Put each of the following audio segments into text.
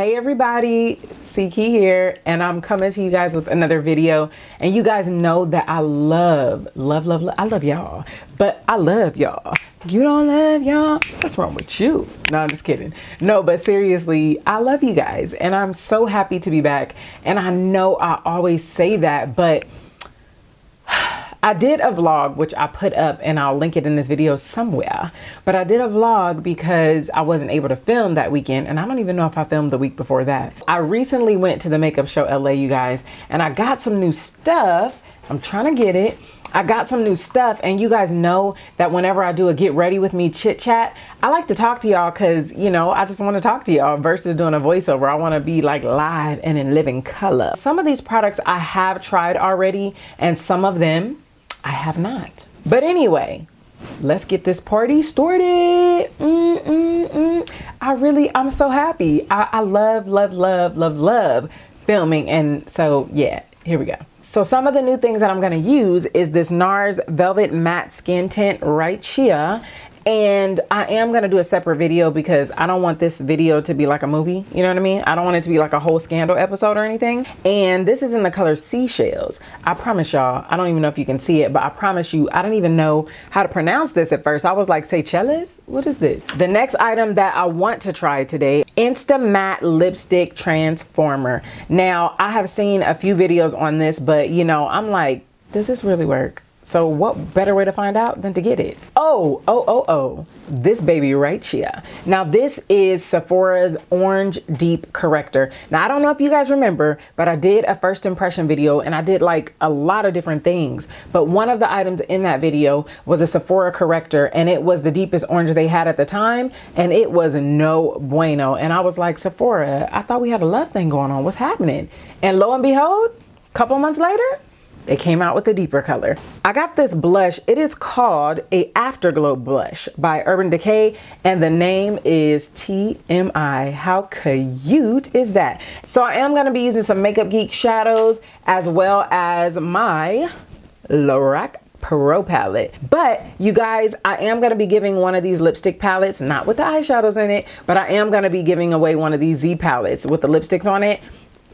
Hey everybody, Ckey here, and I'm coming to you guys with another video. And you guys know that I love y'all, but I love y'all. You don't love y'all? What's wrong with you? No, I'm just kidding. No, but seriously, I love you guys, and I'm so happy to be back. And I know I always say that, but I did a vlog, which I put up and I'll link it in this video somewhere, but I did a vlog because I wasn't able to film that weekend, and I don't even know if I filmed the week before that. I recently went to the makeup show LA, you guys, and I got some new stuff. I'm trying to get it. I got some new stuff, and you guys know that whenever I do a get ready with me chit chat, I like to talk to y'all because, you know, I just want to talk to y'all versus doing a voiceover. I want to be like live and in living color. Some of these products I have tried already, and some of them I have not. But anyway, let's get this party started. I'm so happy. I love filming. And so yeah, here we go. So some of the new things that I'm gonna use is this Nars Velvet Matte Skin Tint right here. And I am gonna do a separate video because I don't want this video to be like a movie, you know what I mean? I don't want it to be like a whole Scandal episode or anything. And this is in the color Seashells. I promise y'all, I don't even know if you can see it, but I promise you, I didn't even know how to pronounce this at first. I was like, Seychelles? What is this? The next item that I want to try today, Insta Matte Lipstick Transformer. Now, I have seen a few videos on this, but you know, I'm like, does this really work? So what better way to find out than to get it? Oh, this baby right here. Now this is Sephora's Orange Deep Corrector. Now I don't know if you guys remember, but I did a first impression video and I did like a lot of different things. But one of the items in that video was a Sephora Corrector, and it was the deepest orange they had at the time, and it was no bueno. And I was like, Sephora, I thought we had a love thing going on. What's happening? And lo and behold, a couple months later, they came out with a deeper color. I got this blush. It is called a Afterglow blush by Decay, and the name is TMI. How cute is that? So I am gonna be using some Makeup Geek shadows as well as my Lorac Pro palette. But you guys, I am gonna be giving one of these lipstick palettes, not with the eyeshadows in it, but I am gonna be giving away one of these Z palettes with the lipsticks on it.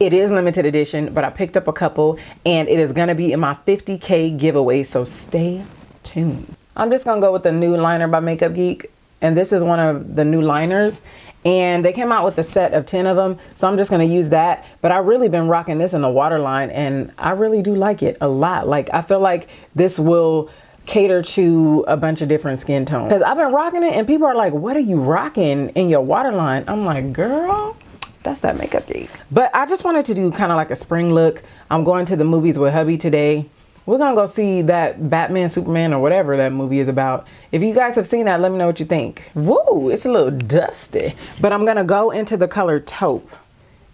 It is limited edition, but I picked up a couple, and it is gonna be in my 50K giveaway, so stay tuned. I'm just gonna go with the Nude liner by Makeup Geek, and this is one of the new liners, and they came out with a set of 10 of them, so I'm just gonna use that. But I've really been rocking this in the waterline, and I really do like it a lot. Like, I feel like this will cater to a bunch of different skin tones, because I've been rocking it and people are like, what are you rocking in your waterline? I'm like, girl, that's that Makeup Geek. But I just wanted to do kind of like a spring look. I'm going to the movies with hubby today. We're gonna go see that Batman, Superman, or whatever that movie is about. If you guys have seen that, let me know what you think. Woo, it's a little dusty. But I'm gonna go into the color Taupe,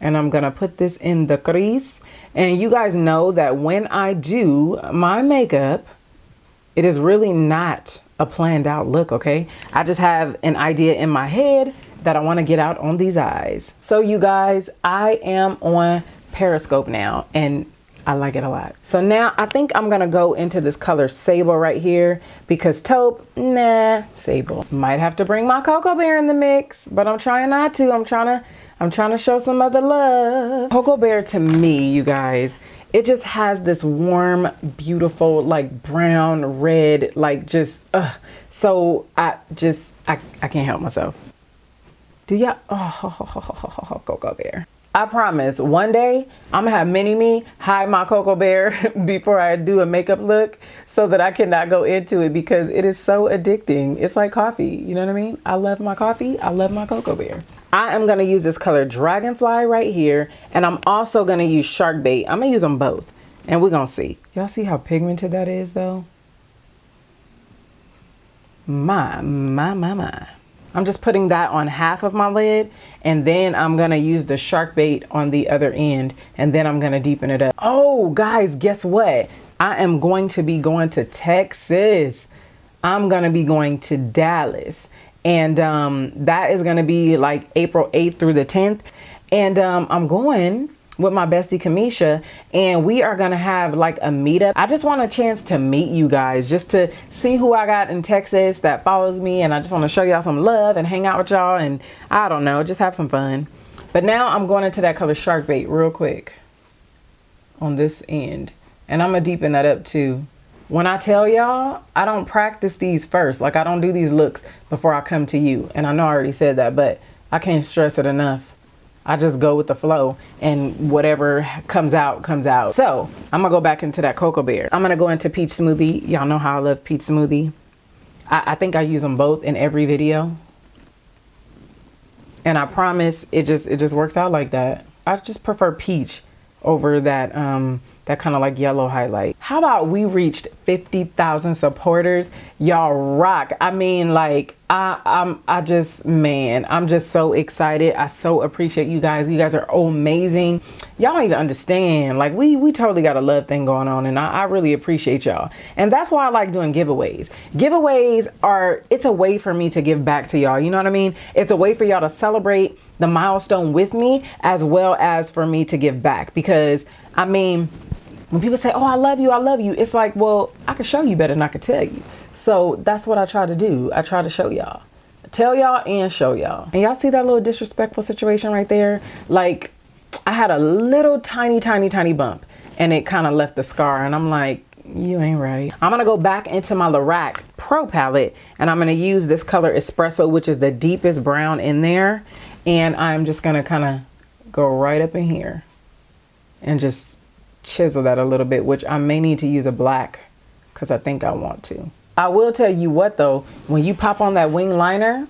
and I'm gonna put this in the crease. And you guys know that when I do my makeup, it is really not a planned out look, okay? I just have an idea in my head that I want to get out on these eyes. So you guys, I am on Periscope now, and I like it a lot. So now I think I'm gonna go into this color Sable right here, because Taupe, nah, Sable. Might have to bring my Cocoa Bear in the mix, but I'm trying not to. I'm trying to show some other love. Cocoa Bear, to me, you guys, it just has this warm, beautiful, like brown, red, like just, so I can't help myself. Do y'all, Cocoa Bear. I promise one day I'm gonna have Mini-Me hide my Cocoa Bear before I do a makeup look so that I cannot go into it, because it is so addicting. It's like coffee, you know what I mean? I love my coffee, I love my Cocoa Bear. I am gonna use this color Dragonfly right here, and I'm also gonna use Shark Bait. I'm gonna use them both, and we're gonna see. Y'all see how pigmented that is though? My. I'm just putting that on half of my lid, and then I'm gonna use the Shark Bait on the other end, and then I'm gonna deepen it up. Oh guys, guess what? I am going to be going to Texas. I'm gonna be going to Dallas, and that is gonna be like April 8th through the 10th, and I'm going with my bestie Kamisha, and we are gonna have like a meetup. I just want a chance to meet you guys, just to see who I got in Texas that follows me, and I just want to show y'all some love and hang out with y'all, and I don't know, just have some fun. But now I'm going into that color Shark Bait real quick on this end. And I'm going to deepen that up too. When I tell y'all, I don't practice these first. Like, I don't do these looks before I come to you. And I know I already said that, but I can't stress it enough. I just go with the flow, and whatever comes out, comes out. So I'm gonna go back into that Cocoa Bear. I'm gonna go into Peach Smoothie. Y'all know how I love Peach Smoothie. I think I use them both in every video. And I promise it just works out like that. I just prefer peach over that that kind of like yellow highlight. How about we reached 50,000 supporters? Y'all rock. I mean, like, I'm just so excited. I so appreciate you guys. You guys are amazing. Y'all don't even understand. Like, we totally got a love thing going on, and I really appreciate y'all. And that's why I like doing giveaways. Giveaways it's a way for me to give back to y'all. You know what I mean? It's a way for y'all to celebrate the milestone with me, as well as for me to give back. Because, I mean, when people say, oh, I love you, it's like, well, I could show you better than I could tell you. So that's what I try to do. I try to show y'all. Tell y'all and show y'all. And y'all see that little disrespectful situation right there? Like, I had a little tiny bump, and it kind of left a scar. And I'm like, you ain't right. I'm going to go back into my Lorac Pro palette, and I'm going to use this color Espresso, which is the deepest brown in there. And I'm just going to kind of go right up in here and just chisel that a little bit, which I may need to use a black because I think I want to. I will tell you what though, when you pop on that wing liner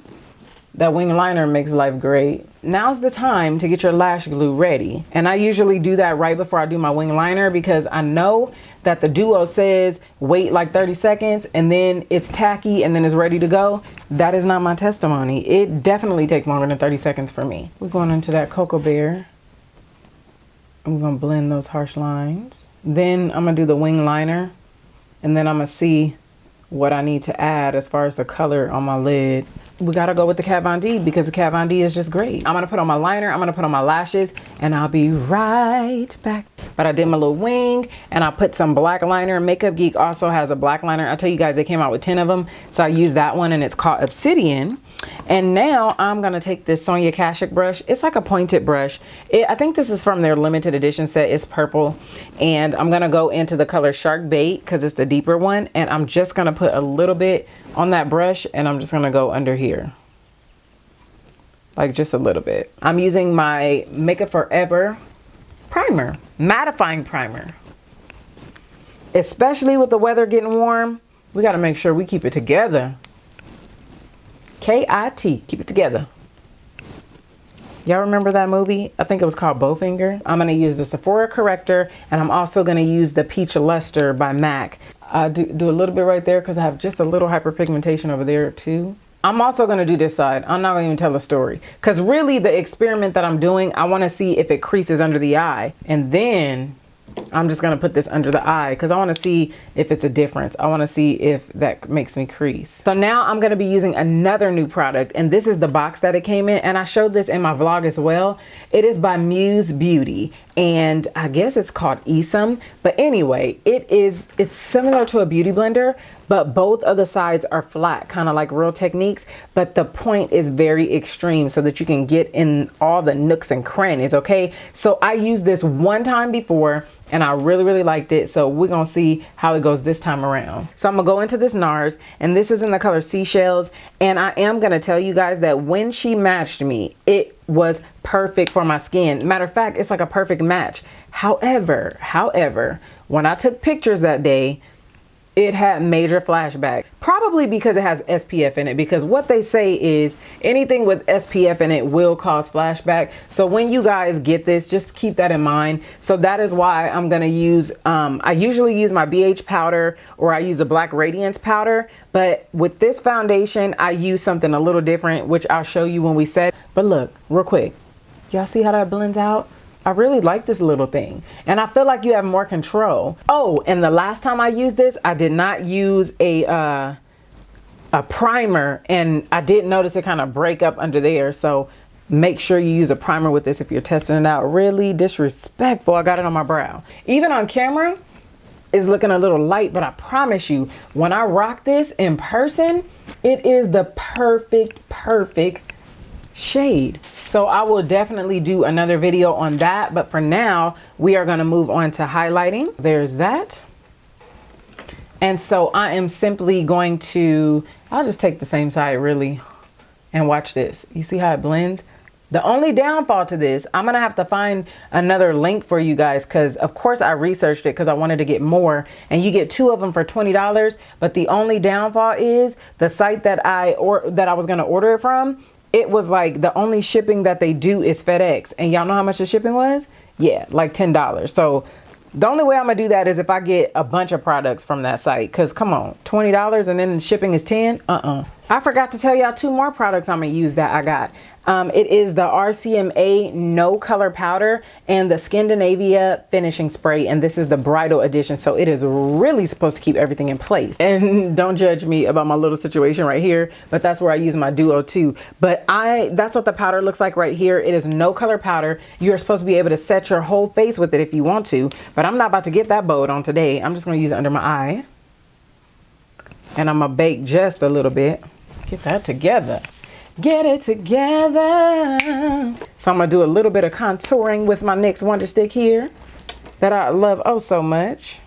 makes life great. Now's the time to get your lash glue ready. And I usually do that right before I do my wing liner, because I know that the duo says wait like 30 seconds and then it's tacky and then it's ready to go. That is not my testimony. It definitely takes longer than 30 seconds for me. We're going into that Cocoa Bear. I'm gonna blend those harsh lines. Then I'm gonna do the wing liner, and then I'm gonna see what I need to add as far as the color on my lid. We gotta go with the Kat Von D because the Kat Von D is just great. I'm gonna put on my liner, I'm gonna put on my lashes, and I'll be right back. But I did my little wing, and I put some black liner. Makeup Geek also has a black liner. I tell you guys, they came out with 10 of them. So I used that one, and it's called Obsidian. And now I'm gonna take this Sonia Kashuk brush. It's like a pointed brush. I think this is from their limited edition set. It's purple. And I'm gonna go into the color Shark Bait because it's the deeper one. And I'm just gonna put a little bit on that brush, and I'm just gonna go under here. Like just a little bit. I'm using my Makeup Forever primer, mattifying primer. Especially with the weather getting warm, we gotta make sure we keep it together. K-I-T, keep it together. Y'all remember that movie? I think it was called Bowfinger. I'm gonna use the Sephora Corrector, and I'm also gonna use the Peach Luster by MAC. Do a little bit right there because I have just a little hyperpigmentation over there too. I'm also gonna do this side. I'm not gonna even tell a story because really the experiment that I'm doing, I wanna see if it creases under the eye, and then I'm just gonna put this under the eye because I wanna see if it's a difference. I wanna see if that makes me crease. So now I'm gonna be using another new product, and this is the box that it came in, and I showed this in my vlog as well. It is by Muse Beauty, and I guess it's called Esum. But anyway, it's similar to a beauty blender, but both of the sides are flat, kind of like Real Techniques, but the point is very extreme so that you can get in all the nooks and crannies, okay? So I used this one time before, and I really liked it. So we're gonna see how it goes this time around. So I'm gonna go into this Nars, and this is in the color Seashells, and I am gonna tell you guys that when she matched me, it was perfect for my skin. Matter of fact, it's like a perfect match. However, when I took pictures that day, it had major flashback, probably because it has SPF in it, because what they say is anything with SPF in it will cause flashback. So when you guys get this, just keep that in mind. So that is why I'm gonna use, I usually use my BH powder, or I use a Black Radiance powder, but with this foundation, I use something a little different, which I'll show you when we set. But look, real quick, y'all see how that blends out? I really like this little thing, and I feel like you have more control. Oh, and the last time I used this, I did not use a primer, and I did notice it kind of break up under there. So make sure you use a primer with this if you're testing it out. Really disrespectful. I got it on my brow. Even on camera, it's looking a little light, but I promise you, when I rock this in person, it is the perfect shade. So I will definitely do another video on that, but for now we are going to move on to highlighting. There's that. And so I am simply going to, I'll just take the same side really and watch this. You see how it blends? The only downfall to this, I'm going to have to find another link for you guys, because of course I researched it because I wanted to get more, and you get 2 of them for $20. But the only downfall is the site that I was going to order it from. It was like the only shipping that they do is FedEx, and y'all know how much the shipping was? Yeah, like $10. So the only way I'm gonna do that is if I get a bunch of products from that site, because come on, $20 and then shipping is 10. I forgot to tell y'all 2 more products I'm gonna use that I got. It is the RCMA No Color Powder and the Scandinavia Finishing Spray, and this is the bridal edition, so it is really supposed to keep everything in place. And don't judge me about my little situation right here, but that's where I use my duo too. But that's what the powder looks like right here. It is no color powder. You're supposed to be able to set your whole face with it if you want to, but I'm not about to get that bowed on today. I'm just gonna use it under my eye, and I'm gonna bake just a little bit. Get that together. Get it together. So I'm gonna do a little bit of contouring with my NYX Wonder Stick here that I love oh so much.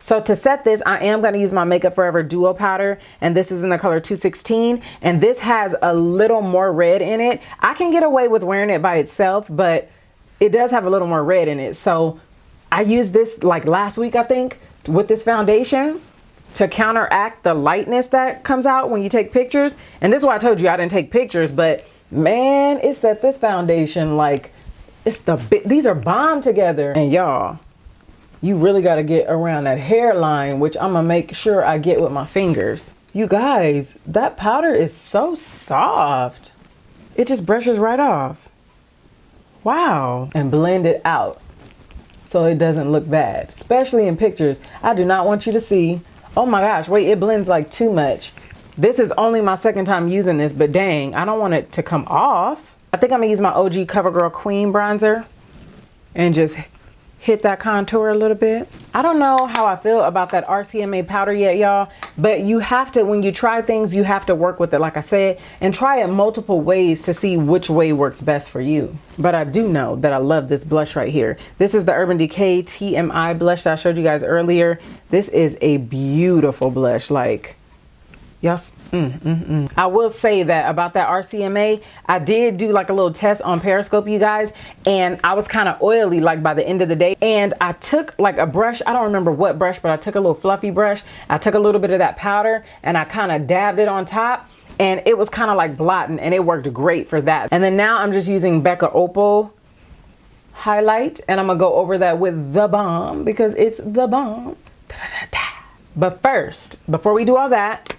So to set this, I am gonna use my Makeup Forever Duo Powder, and this is in the color 216, and this has a little more red in it. I can get away with wearing it by itself, but it does have a little more red in it. So I used this like last week, I think, with this foundation to counteract the lightness that comes out when you take pictures. And this is why I told you I didn't take pictures, but man, it set this foundation like these are bomb together. And y'all, you really got to get around that hairline, which I'm gonna make sure I get with my fingers. You guys, that powder is so soft. It just brushes right off. Wow. And blend it out so it doesn't look bad, especially in pictures. I do not want you to see, oh my gosh, wait, it blends like too much. This is only my 2nd time using this, but dang, I don't want it to come off. I think I'm gonna use my OG CoverGirl Queen bronzer and just hit that contour a little bit. I don't know how I feel about that RCMA powder yet, y'all, but you have to, when you try things, you have to work with it, like I said, and try it multiple ways to see which way works best for you. But I do know that I love this blush right here. This is the Urban Decay TMI blush that I showed you guys earlier. This is a beautiful blush, like, yes. I will say that about that RCMA, I did do like a little test on Periscope, you guys, and I was kind of oily like by the end of the day, and I took like a brush, I don't remember what brush, but I took a little fluffy brush, I took a little bit of that powder and I kind of dabbed it on top, and it was kind of like blotting, and it worked great for that. And then now I'm just using Becca Opal highlight, and I'm gonna go over that with the bomb because it's the bomb. But first, before we do all that,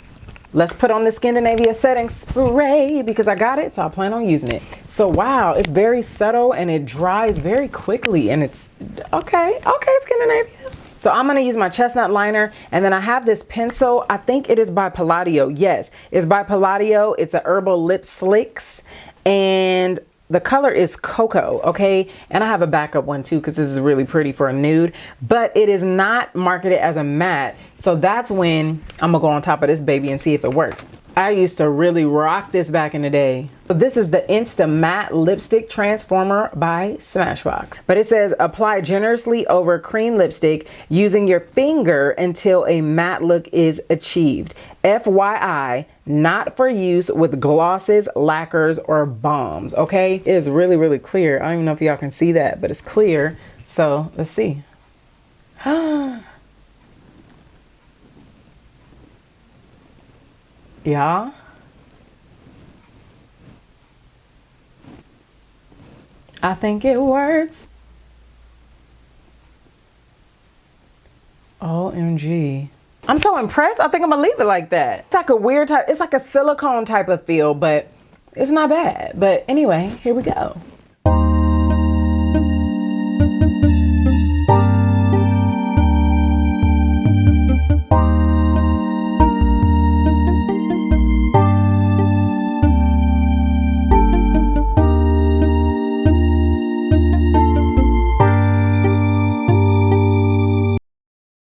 let's put on the Scandinavia setting spray because I got it, so I plan on using it. So wow, it's very subtle and it dries very quickly, and it's okay, Scandinavia. So I'm gonna use my chestnut liner, and then I have this pencil. I think it is by Palladio. Yes, it's by Palladio. It's a Herbal Lip Slix, and the color is Cocoa, okay? And I have a backup one too because this is really pretty for a nude, but it is not marketed as a matte. So that's when I'm gonna go on top of this baby and see if it works. I used to really rock this back in the day. So this is the Insta Matte Lipstick Transformer by Smashbox. But it says apply generously over cream lipstick using your finger until a matte look is achieved. FYI, not for use with glosses, lacquers, or balms, okay? It is really, really clear. I don't even know if y'all can see that, but it's clear. So let's see. Yeah. I think it works. OMG. I'm so impressed. I think I'm gonna leave it like that. It's like a weird type, it's like a silicone type of feel, but it's not bad. But anyway, here we go.